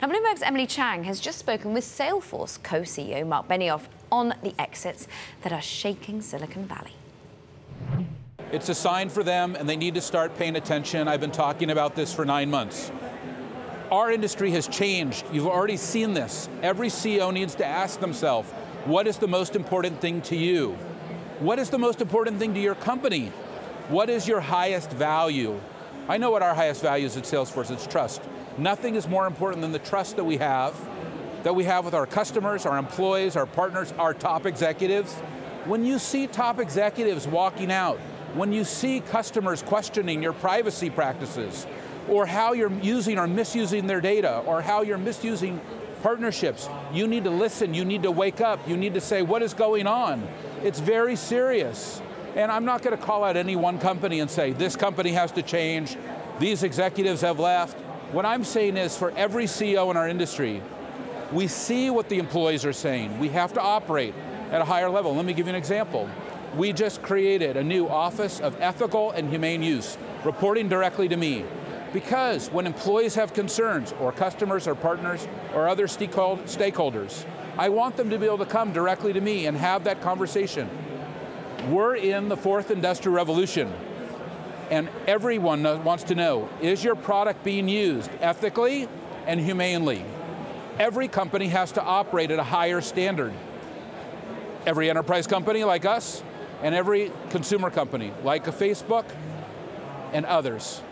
Now, Bloomberg's Emily Chang has just spoken with Salesforce co-CEO Marc Benioff on the exits that are shaking Silicon Valley. It's a sign for them, and they need to start paying attention. I've been talking about this for 9 months. Our industry has changed. You've already seen this. Every CEO needs to ask themselves, what is the most important thing to you? What is the most important thing to your company? What is your highest value? I know what our highest value is at Salesforce, it's trust. Nothing is more important than the trust that we have with our customers, our employees, our partners, our top executives. When you see top executives walking out, when you see customers questioning your privacy practices, or how you're using or misusing their data, or how you're misusing partnerships, you need to listen, you need to wake up, you need to say, what is going on? It's very serious. And I'm not going to call out any one company and say, this company has to change, these executives have left. What I'm saying is, for every CEO in our industry, we see what the employees are saying. We have to operate at a higher level. Let me give you an example. We just created a new Office of Ethical and Humane Use, reporting directly to me. Because when employees have concerns, or customers, or partners, or other stakeholders, I want them to be able to come directly to me and have that conversation. We're in the fourth industrial revolution, and everyone wants to know, is your product being used ethically and humanely? Every company has to operate at a higher standard. Every enterprise company like us, and every consumer company like a Facebook and others.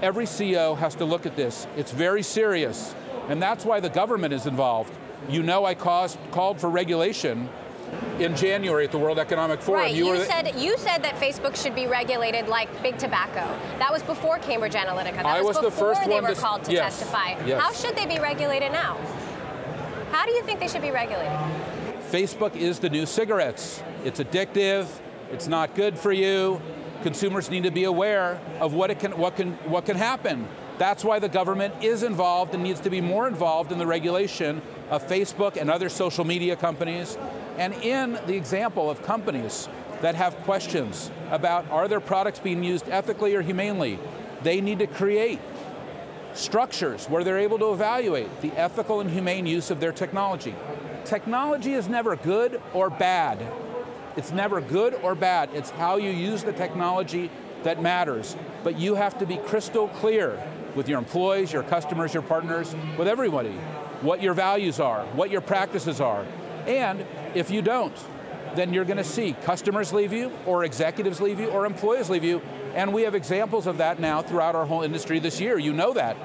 Every CEO has to look at this. It's very serious, and that's why the government is involved. You know, I called for regulation in January at the World Economic Forum. Right, you said that Facebook should be regulated like big tobacco. That was before Cambridge Analytica. That was before they were called to testify. Yes. How should they be regulated now? How do you think they should be regulated? Facebook is the new cigarettes. It's addictive, it's not good for you. Consumers need to be aware of what can happen. That's why the government is involved and needs to be more involved in the regulation of Facebook and other social media companies. And in the example of companies that have questions about, are their products being used ethically or humanely, they need to create structures where they're able to evaluate the ethical and humane use of their technology. Technology is never good or bad. It's never good or bad. It's how you use the technology that matters. But you have to be crystal clear with your employees, your customers, your partners, with everybody, what your values are, what your practices are. And if you don't, then you're going to see customers leave you, or executives leave you, or employees leave you. And we have examples of that now throughout our whole industry this year. You know that.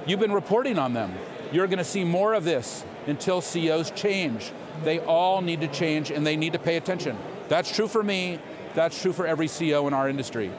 You've been reporting on them. You're going to see more of this until CEOs change. They all need to change, and they need to pay attention. That's true for me. That's true for every CEO in our industry.